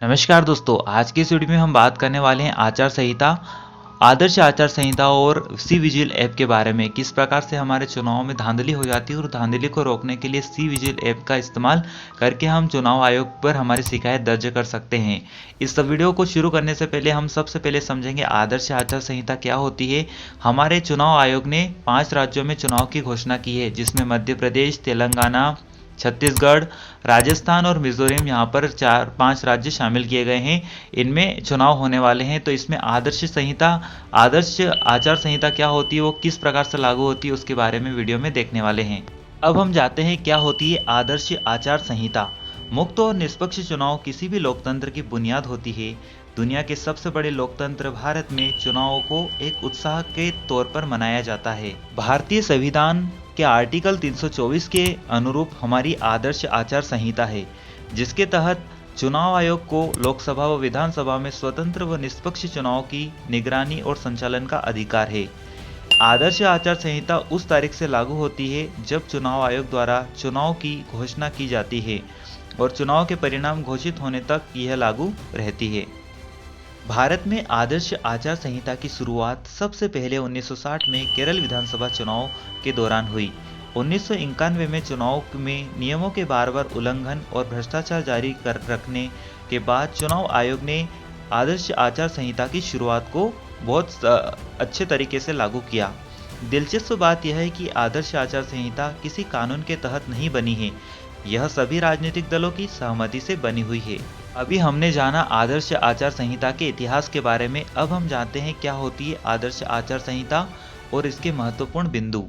नमस्कार दोस्तों, आज की इस वीडियो में हम बात करने वाले हैं आचार संहिता, आदर्श आचार संहिता और सी विजिल ऐप के बारे में। किस प्रकार से हमारे चुनाव में धांधली हो जाती है और धांधली को रोकने के लिए सी विजिल ऐप का इस्तेमाल करके हम चुनाव आयोग पर हमारी शिकायत दर्ज कर सकते हैं। इस सब वीडियो को शुरू करने से पहले हम सबसे पहले समझेंगे आदर्श आचार संहिता क्या होती है। हमारे चुनाव आयोग ने 5 राज्यों में चुनाव की घोषणा की है, जिसमें मध्य प्रदेश, तेलंगाना, छत्तीसगढ़, राजस्थान और मिजोरम, यहाँ पर 4-5 राज्य शामिल किए गए हैं। इनमें चुनाव होने वाले हैं। तो इसमें आदर्श आचार संहिता क्या होती है, वो किस प्रकार से लागू होती है, उसके बारे में वीडियो में देखने वाले हैं। अब हम जानते हैं क्या होती है आदर्श आचार संहिता। मुक्त और निष्पक्ष चुनाव किसी भी लोकतंत्र की बुनियाद होती है। दुनिया के सबसे बड़े लोकतंत्र भारत में चुनावों को एक उत्साह के तौर पर मनाया जाता है। भारतीय संविधान के आर्टिकल 324 के अनुरूप हमारी आदर्श आचार संहिता है, जिसके तहत चुनाव आयोग को लोकसभा व विधानसभा में स्वतंत्र व निष्पक्ष चुनाव की निगरानी और संचालन का अधिकार है। आदर्श आचार संहिता उस तारीख से लागू होती है जब चुनाव आयोग द्वारा चुनाव की घोषणा की जाती है और चुनाव के परिणाम घोषित होने तक यह लागू रहती है। भारत में आदर्श आचार संहिता की शुरुआत सबसे पहले 1960 में केरल विधानसभा चुनाव के दौरान हुई। 1991 में चुनाव में नियमों के बार बार उल्लंघन और भ्रष्टाचार जारी कर रखने के बाद चुनाव आयोग ने आदर्श आचार संहिता की शुरुआत को बहुत अच्छे तरीके से लागू किया। दिलचस्प बात यह है कि आदर्श आचार संहिता किसी कानून के तहत नहीं बनी है, यह सभी राजनीतिक दलों की सहमति से बनी हुई है। अभी हमने जाना आदर्श आचार संहिता के इतिहास के बारे में। अब हम जानते हैं क्या होती है आदर्श आचार संहिता और इसके महत्वपूर्ण बिंदु।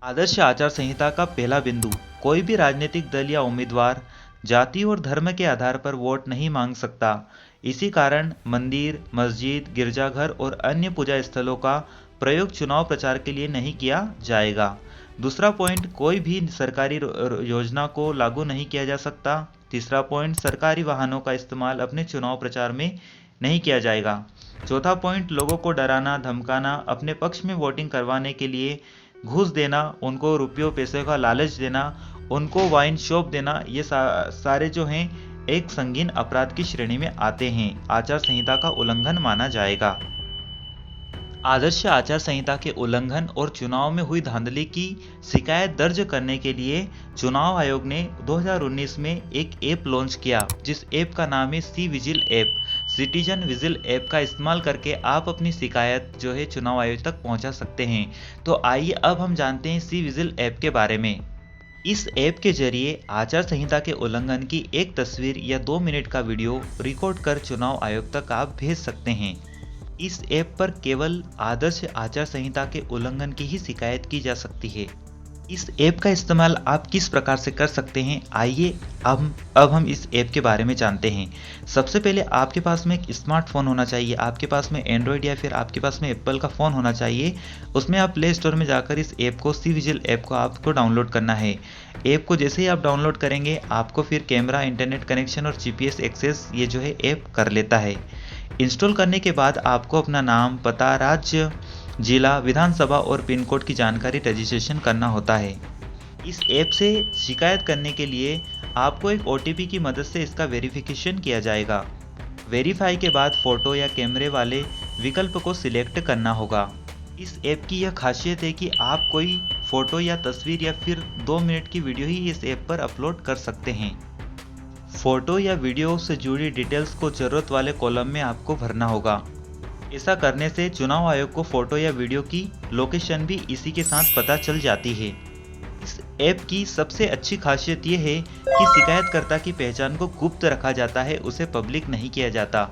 आदर्श आचार संहिता का पहला बिंदु, कोई भी राजनीतिक दल या उम्मीदवार जाति और धर्म के आधार पर वोट नहीं मांग सकता। इसी कारण मंदिर, मस्जिद, गिरजाघर और अन्य पूजा स्थलों का प्रयोग चुनाव प्रचार के लिए नहीं किया जाएगा। दूसरा पॉइंट, कोई भी सरकारी योजना को लागू नहीं किया जा सकता। तीसरा पॉइंट, सरकारी वाहनों का इस्तेमाल अपने चुनाव प्रचार में नहीं किया जाएगा। चौथा पॉइंट, लोगों को डराना धमकाना, अपने पक्ष में वोटिंग करवाने के लिए घूस देना, उनको रुपयों पैसे का लालच देना, उनको वाइन शॉप देना, ये सारे जो हैं एक संगीन अपराध की श्रेणी में आते हैं, आचार संहिता का उल्लंघन माना जाएगा। आदर्श आचार संहिता के उल्लंघन और चुनाव में हुई धांधली की शिकायत दर्ज करने के लिए चुनाव आयोग ने 2019 में एक ऐप लॉन्च किया, जिस ऐप का नाम है C vigil app. Citizen vigil app का इस्तेमाल करके आप अपनी शिकायत जो है चुनाव आयोग तक पहुंचा सकते हैं। तो आइए अब हम जानते हैं सी विजिल ऐप के बारे में। इस ऐप के जरिए आचार संहिता के उल्लंघन की एक तस्वीर या 2 मिनट का वीडियो रिकॉर्ड कर चुनाव आयोग तक आप भेज सकते हैं। इस ऐप पर केवल आदर्श आचार संहिता के उल्लंघन की ही शिकायत की जा सकती है। इस ऐप का इस्तेमाल आप किस प्रकार से कर सकते हैं, आइए अब हम इस ऐप के बारे में जानते हैं। सबसे पहले आपके पास में एक स्मार्टफोन होना चाहिए, आपके पास में एंड्रॉयड या फिर आपके पास में एप्पल का फ़ोन होना चाहिए। उसमें आप प्ले स्टोर में जाकर इस ऐप को सी विजिल ऐप को आपको डाउनलोड करना है। ऐप को जैसे ही आप डाउनलोड करेंगे, आपको फिर कैमरा, इंटरनेट कनेक्शन और जीपीएस एक्सेस ये जो है ऐप कर लेता है। इंस्टॉल करने के बाद आपको अपना नाम, पता, राज्य, जिला, विधानसभा और पिन कोड की जानकारी रजिस्ट्रेशन करना होता है। इस ऐप से शिकायत करने के लिए आपको एक ओटीपी की मदद से इसका वेरिफिकेशन किया जाएगा। वेरीफाई के बाद फोटो या कैमरे वाले विकल्प को सिलेक्ट करना होगा। इस ऐप की यह खासियत है कि आप कोई फोटो या तस्वीर या फिर 2 मिनट की वीडियो ही इस ऐप पर अपलोड कर सकते हैं। फोटो या वीडियो से जुड़ी डिटेल्स को जरूरत वाले कॉलम में आपको भरना होगा। ऐसा करने से चुनाव आयोग को फोटो या वीडियो की लोकेशन भी इसी के साथ पता चल जाती है। इस ऐप की सबसे अच्छी खासियत यह है कि शिकायतकर्ता की पहचान को गुप्त रखा जाता है, उसे पब्लिक नहीं किया जाता।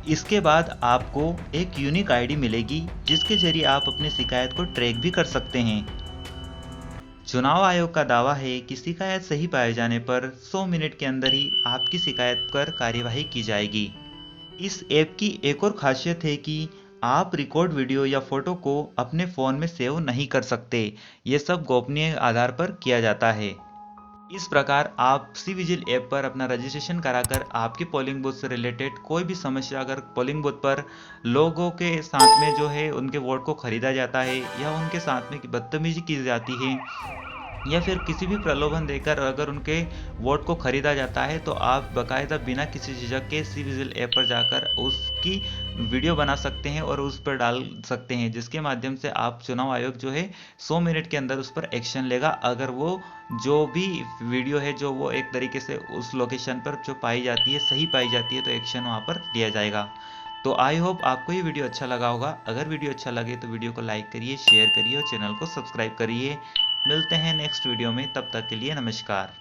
इसके बाद आपको एक यूनिक आईडी मिलेगी, जिसके जरिए आप अपनी शिकायत को ट्रैक भी कर सकते हैं। चुनाव आयोग का दावा है कि शिकायत सही पाए जाने पर 100 मिनट के अंदर ही आपकी शिकायत पर कार्यवाही की जाएगी। इस ऐप की एक और खासियत है कि आप रिकॉर्ड वीडियो या फोटो को अपने फ़ोन में सेव नहीं कर सकते, ये सब गोपनीय आधार पर किया जाता है। इस प्रकार आप सी विजिल ऐप पर अपना रजिस्ट्रेशन कराकर आपकी पोलिंग बूथ से रिलेटेड कोई भी समस्या, अगर पोलिंग बूथ पर लोगों के साथ में जो है उनके वोट को खरीदा जाता है या उनके साथ में बदतमीजी की जाती है, या फिर किसी भी प्रलोभन देकर अगर उनके वोट को खरीदा जाता है, तो आप बाकायदा बिना किसी झिझक के सी विजिल ऐप पर जाकर उसकी वीडियो बना सकते हैं और उस पर डाल सकते हैं, जिसके माध्यम से आप चुनाव आयोग जो है 100 मिनट के अंदर उस पर एक्शन लेगा। अगर वो जो भी वीडियो है जो वो एक तरीके से उस लोकेशन पर जो पाई जाती है सही पाई जाती है, तो एक्शन वहाँ पर लिया जाएगा। तो आई होप आपको ये वीडियो अच्छा लगा होगा। अगर वीडियो अच्छा लगे तो वीडियो को लाइक करिए, शेयर करिए और चैनल को सब्सक्राइब करिए। मिलते हैं नेक्स्ट वीडियो में, तब तक के लिए नमस्कार।